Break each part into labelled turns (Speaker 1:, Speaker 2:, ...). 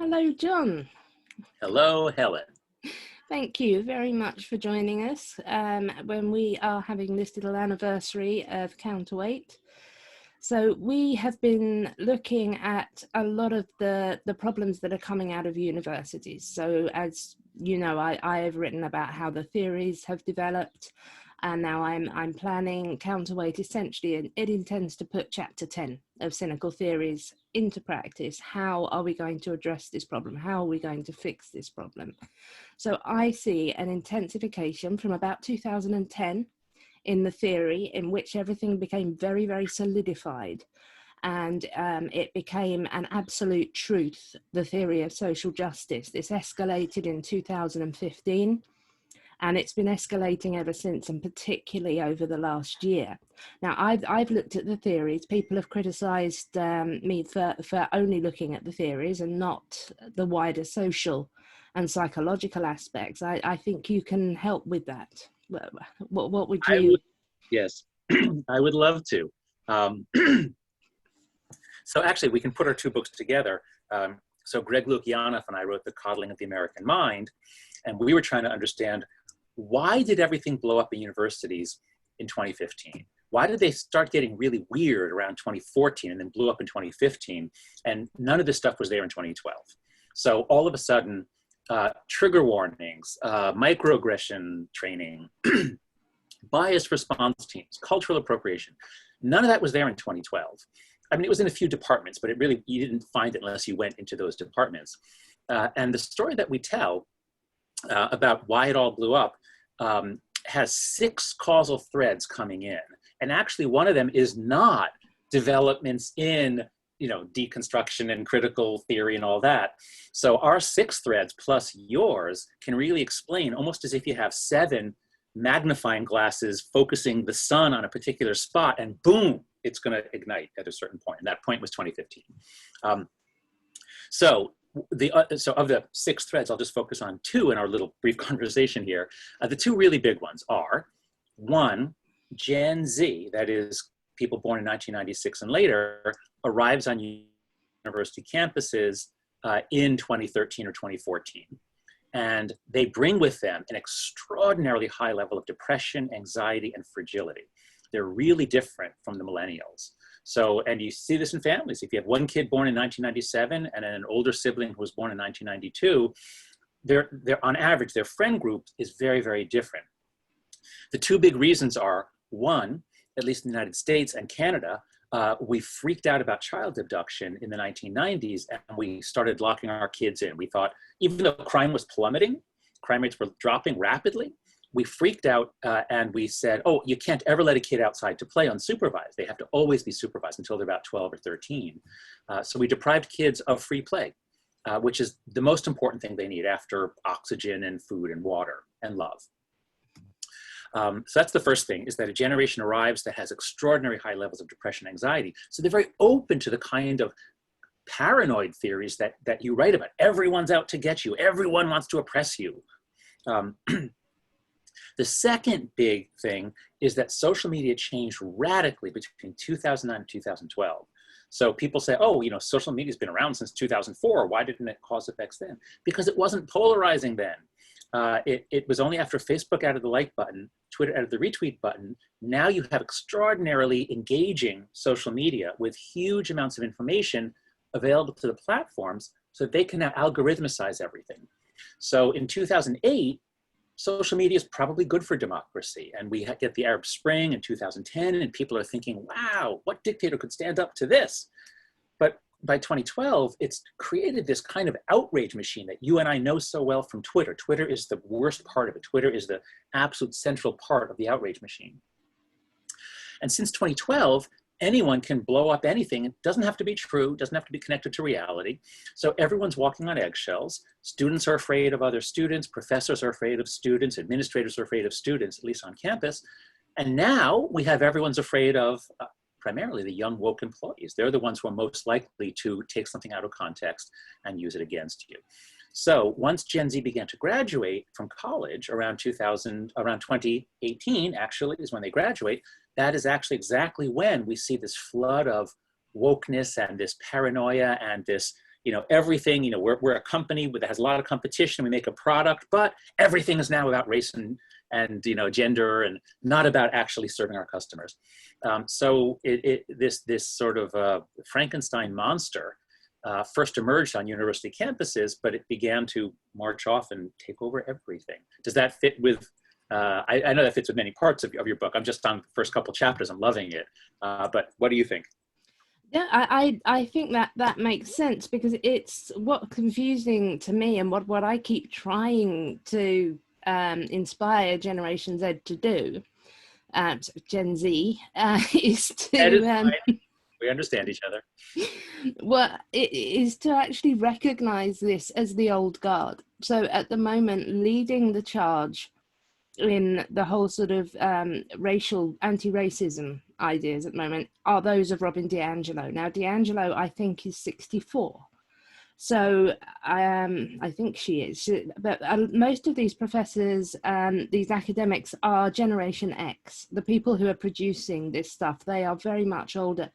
Speaker 1: Hello, John.
Speaker 2: Hello, Helen.
Speaker 1: Thank you very much for joining us when we are having this little anniversary of Counterweight. So we have been looking at a lot of the problems that are coming out of universities. So as you know, I have written about how the theories have developed, and now I'm planning Counterweight essentially, and it intends to put chapter 10 of cynical theories into practice. How are we going to address this problem? How are we going to fix this problem? So I see an intensification from about 2010 in the theory, in which everything became very, very solidified, and it became an absolute truth, the theory of social justice. This escalated in 2015, and it's been escalating ever since, and particularly over the last year. Now, I've looked at the theories. People have criticised me for only looking at the theories and not the wider social and psychological aspects. I think you can help with that. What would you?
Speaker 2: Yes, I would love to. So actually, we can put our two books together. So Greg Lukianoff and I wrote The Coddling of the American Mind, and we were trying to understand, why did everything blow up in universities in 2015? Why did they start getting really weird around 2014 and then blew up in 2015? And none of this stuff was there in 2012. So all of a sudden, trigger warnings, microaggression training, biased response teams, cultural appropriation, none of that was there in 2012. I mean, it was in a few departments, but you didn't find it unless you went into those departments. And the story that we tell about why it all blew up has 6 causal threads coming in. And actually one of them is not developments in, deconstruction and critical theory and all that. So our 6 threads plus yours can really explain, almost as if you have 7 magnifying glasses focusing the sun on a particular spot, and boom, it's going to ignite at a certain point. And that point was 2015. So of the 6 threads, I'll just focus on 2 in our little brief conversation here. The 2 really big ones are, 1, Gen Z, that is people born in 1996 and later, arrives on university campuses in 2013 or 2014. And they bring with them an extraordinarily high level of depression, anxiety, and fragility. They're really different from the millennials. So, and you see this in families. If you have one kid born in 1997 and an older sibling who was born in 1992, they're on average, their friend group is very, very different. The 2 big reasons are, 1, at least in the United States and Canada, we freaked out about child abduction in the 1990s, and we started locking our kids in. We thought, even though crime was plummeting, crime rates were dropping rapidly, we freaked out and we said, oh, you can't ever let a kid outside to play unsupervised. They have to always be supervised until they're about 12 or 13. So we deprived kids of free play, which is the most important thing they need after oxygen and food and water and love. So that's the first thing, is that a generation arrives that has extraordinary high levels of depression and anxiety. So they're very open to the kind of paranoid theories that you write about. Everyone's out to get you. Everyone wants to oppress you. The second big thing is that social media changed radically between 2009 and 2012. So people say, oh, social media's been around since 2004. Why didn't it cause effects then? Because it wasn't polarizing then. It was only after Facebook added the like button, Twitter added the retweet button. Now you have extraordinarily engaging social media with huge amounts of information available to the platforms so that they can now algorithmicize everything. So in 2008, social media is probably good for democracy. And we get the Arab Spring in 2010, and people are thinking, wow, what dictator could stand up to this? But by 2012, it's created this kind of outrage machine that you and I know so well from Twitter. Twitter is the worst part of it. Twitter is the absolute central part of the outrage machine. And since 2012, anyone can blow up anything. It doesn't have to be true, doesn't have to be connected to reality. So everyone's walking on eggshells. Students are afraid of other students, professors are afraid of students, administrators are afraid of students, at least on campus. And now we have everyone's afraid of primarily the young woke employees. They're the ones who are most likely to take something out of context and use it against you. So once Gen Z began to graduate from college around 2018 actually is when they graduate, that is actually exactly when we see this flood of wokeness and this paranoia and this everything, we're a company that has a lot of competition. We make a product, but everything is now about race and gender, and not about actually serving our customers. So this sort of Frankenstein monster first emerged on university campuses, but it began to march off and take over everything. Does that fit with, I know that fits with many parts of your book. I'm just on the first couple chapters. I'm loving it. But what do you think?
Speaker 1: Yeah, I think that makes sense, because it's what's confusing to me, and what I keep trying to inspire Generation Z to do, Gen Z, is to
Speaker 2: we understand each other.
Speaker 1: Well, it is to actually recognize this as the old guard. So at the moment, leading the charge in the whole sort of racial anti-racism ideas at the moment are those of Robin DiAngelo. Now, DiAngelo, I think, is 64. So I think she is. But most of these professors, these academics, are Generation X. The people who are producing this stuff, they are very much older.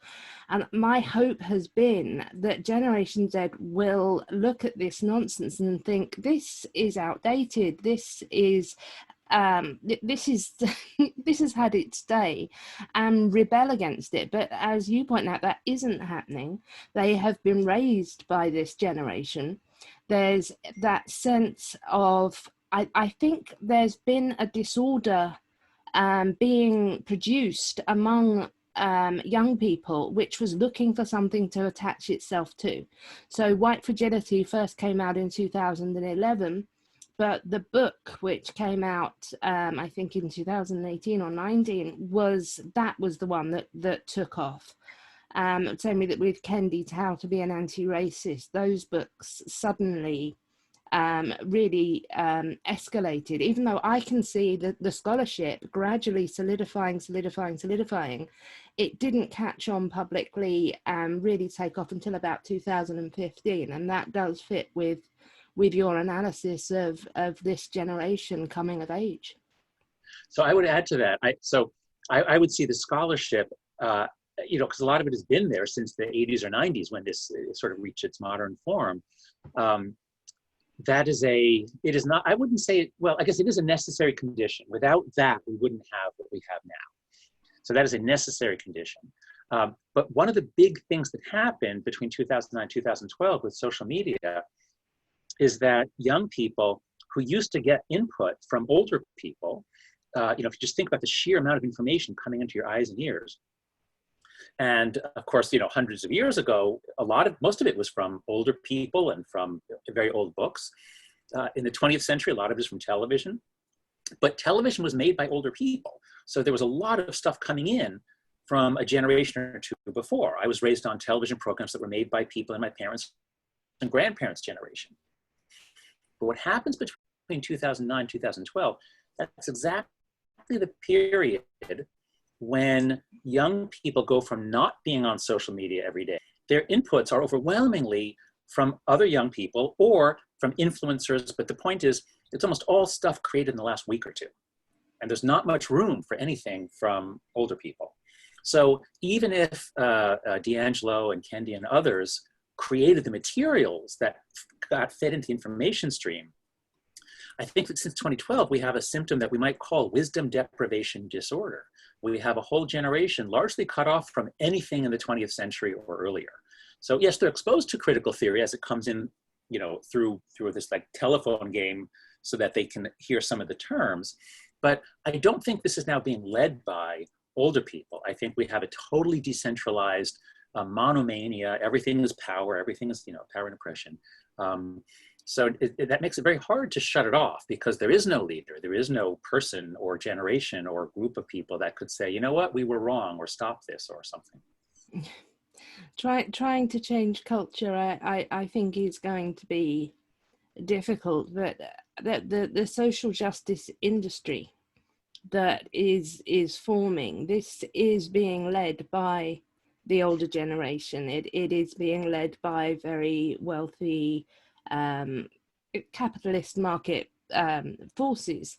Speaker 1: And my hope has been that Generation Z will look at this nonsense and think, this is outdated. This has had its day, and rebel against it. But as you point out, that isn't happening. They have been raised by this generation. There's that sense of, I think there's been a disorder being produced among young people, which was looking for something to attach itself to. So White Fragility first came out in 2011. But the book, which came out, I think in 2018 or 19, was the one that took off. Same with Kendi's How to Be an Anti-Racist. Those books suddenly really escalated, even though I can see the scholarship gradually solidifying. It didn't catch on publicly and really take off until about 2015. And that does fit with your analysis of this generation coming of age.
Speaker 2: So I would add to that. I would see the scholarship, because a lot of it has been there since the 80s or 90s when this sort of reached its modern form. It is not, I wouldn't say, well, I guess it is a necessary condition. Without that, we wouldn't have what we have now. So that is a necessary condition. But one of the big things that happened between 2009 and 2012 with social media is that young people who used to get input from older people, if you just think about the sheer amount of information coming into your eyes and ears. And of course, hundreds of years ago, most of it was from older people and from very old books. In the 20th century, a lot of it is from television. But television was made by older people. So there was a lot of stuff coming in from a generation or two before. I was raised on television programs that were made by people in my parents' and grandparents' generation. But what happens between 2009 and 2012, that's exactly the period when young people go from not being on social media every day. Their inputs are overwhelmingly from other young people or from influencers. But the point is, it's almost all stuff created in the last week or two. And there's not much room for anything from older people. So even if DiAngelo and Kendi and others created the materials that got fed into the information stream, I think that since 2012, we have a symptom that we might call wisdom deprivation disorder. We have a whole generation largely cut off from anything in the 20th century or earlier. So yes, they're exposed to critical theory as it comes in, through this like telephone game so that they can hear some of the terms. But I don't think this is now being led by older people. I think we have a totally decentralized monomania. Everything is power. Everything is, power and oppression. So that makes it very hard to shut it off, because there is no leader. There is no person or generation or group of people that could say, you know what, we were wrong, or stop this or something.
Speaker 1: Trying to change culture, I think is going to be difficult. But the social justice industry that is forming, this is being led by the older generation. It is being led by very wealthy capitalist market forces.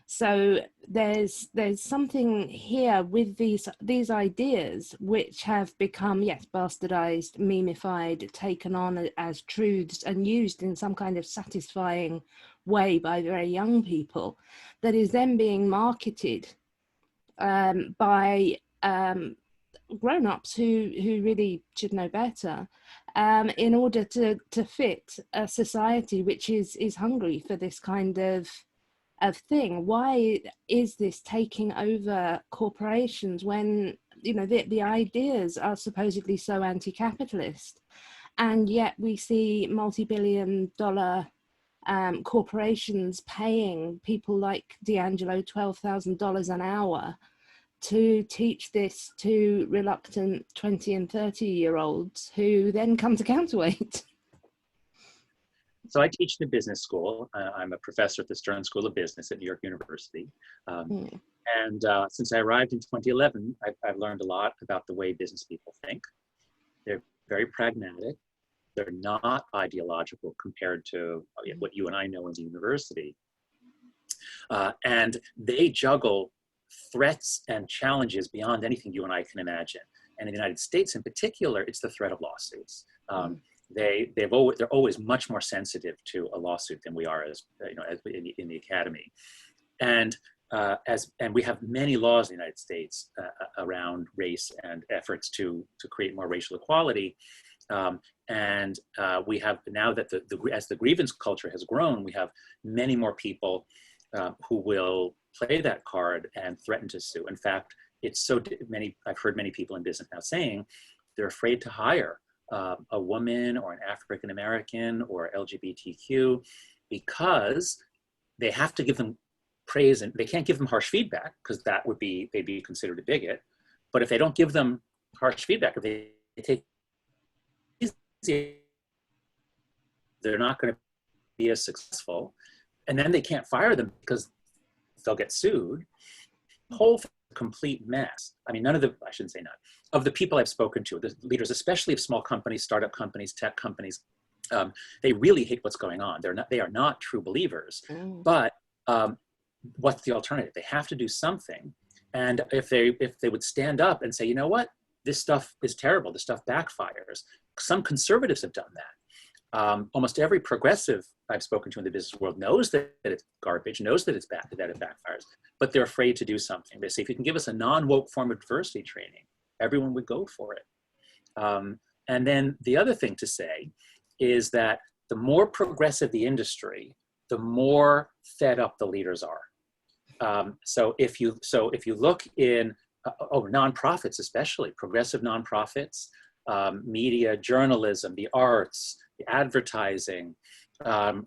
Speaker 1: So there's something here with these ideas which have become, yes, bastardized, memified, taken on as truths and used in some kind of satisfying way by very young people, that is then being marketed by grown-ups who really should know better, in order to fit a society which is hungry for this kind of thing. Why is this taking over corporations when, you know, the ideas are supposedly so anti-capitalist, and yet we see multi-billion dollar corporations paying people like D'Angelo $12,000 an hour to teach this to reluctant 20 and 30-year-olds who then come to Counterweight?
Speaker 2: So I teach in a business school. I'm a professor at the Stern School of Business at New York University. And since I arrived in 2011, I've learned a lot about the way business people think. They're very pragmatic. They're not ideological compared to what you and I know in the university. And they juggle threats and challenges beyond anything you and I can imagine. And in the United States in particular, it's the threat of lawsuits. They're always much more sensitive to a lawsuit than we are, as in the academy. And we have many laws in the United States around race and efforts to create more racial equality. We have now that as the grievance culture has grown, we have many more people who will play that card and threaten to sue. In fact, I've heard many people in business now saying they're afraid to hire a woman or an African American or LGBTQ because they have to give them praise, and they can't give them harsh feedback because they'd be considered a bigot. But if they don't give them harsh feedback, if they take it easy, they're not going to be as successful, and then they can't fire them because they'll get sued. Whole complete mess. I mean, I shouldn't say none, of the people I've spoken to, the leaders, especially of small companies, startup companies, tech companies, they really hate what's going on. They are not true believers. But what's the alternative? They have to do something. And if they would stand up and say, you know what, this stuff is terrible, this stuff backfires. Some conservatives have done that. Almost every progressive I've spoken to in the business world knows that it's garbage, knows that it's bad, that it backfires, but they're afraid to do something. They say, if you can give us a non-woke form of diversity training, everyone would go for it. And then the other thing to say is that the more progressive the industry, the more fed up the leaders are. So if you look in nonprofits, especially progressive nonprofits, media, journalism, the arts, the advertising,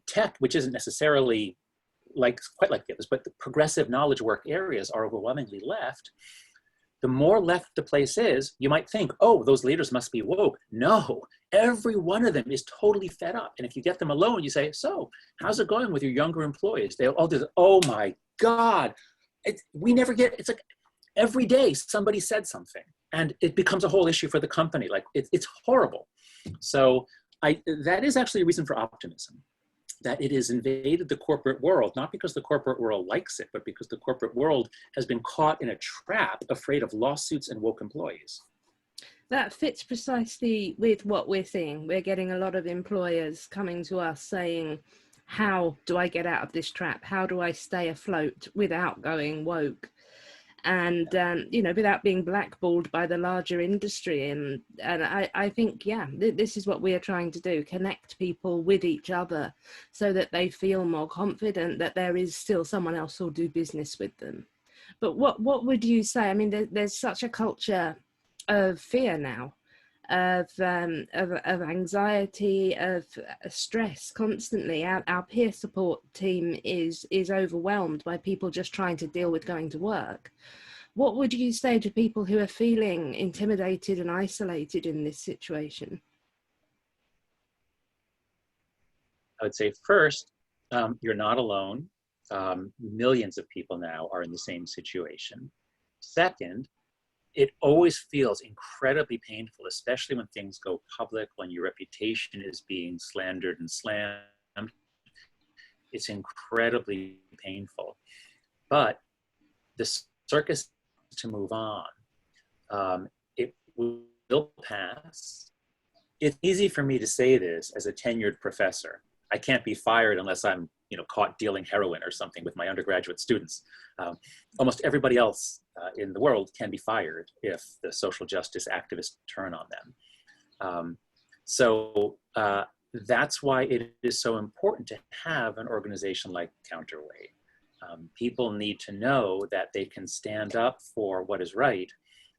Speaker 2: tech, which isn't necessarily quite like the others, but the progressive knowledge work areas are overwhelmingly left. The more left the place is, you might think, oh, those leaders must be woke. No, every one of them is totally fed up. And if you get them alone, you say, so how's it going with your younger employees? They'll all do, oh my God, it's like every day somebody said something and it becomes a whole issue for the company. Like it's horrible. So that is actually a reason for optimism, that it has invaded the corporate world, not because the corporate world likes it, but because the corporate world has been caught in a trap, afraid of lawsuits and woke employees.
Speaker 1: That fits precisely with what we're seeing. We're getting a lot of employers coming to us saying, how do I get out of this trap? How do I stay afloat without going woke? And, without being blackballed by the larger industry. And I think, this is what we are trying to do, connect people with each other so that they feel more confident that there is still someone else who'll do business with them. But what would you say? I mean, there's such a culture of fear now, of anxiety, of stress constantly. Our peer support team is overwhelmed by people just trying to deal with going to work. What would you say to people who are feeling intimidated and isolated in this situation?
Speaker 2: I would say first, you're not alone. Millions of people now are in the same situation. Second, it always feels incredibly painful, especially when things go public, when your reputation is being slandered and slammed. It's incredibly painful. But the circus to move on. It will pass. It's easy for me to say this as a tenured professor. I can't be fired unless I'm, caught dealing heroin or something with my undergraduate students. Almost everybody else in the world can be fired if the social justice activists turn on them. So that's why it is so important to have an organization like Counterweight. People need to know that they can stand up for what is right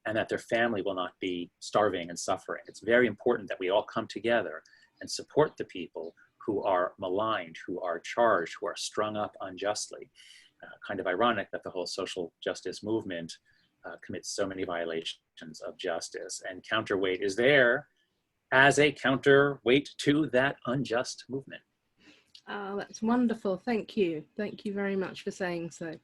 Speaker 2: and that their family will not be starving and suffering. It's very important that we all come together and support the people who are maligned, who are charged, who are strung up unjustly. Kind of ironic that the whole social justice movement commits so many violations of justice, and Counterweight is there as a counterweight to that unjust movement.
Speaker 1: Oh, that's wonderful. Thank you. Thank you very much for saying so.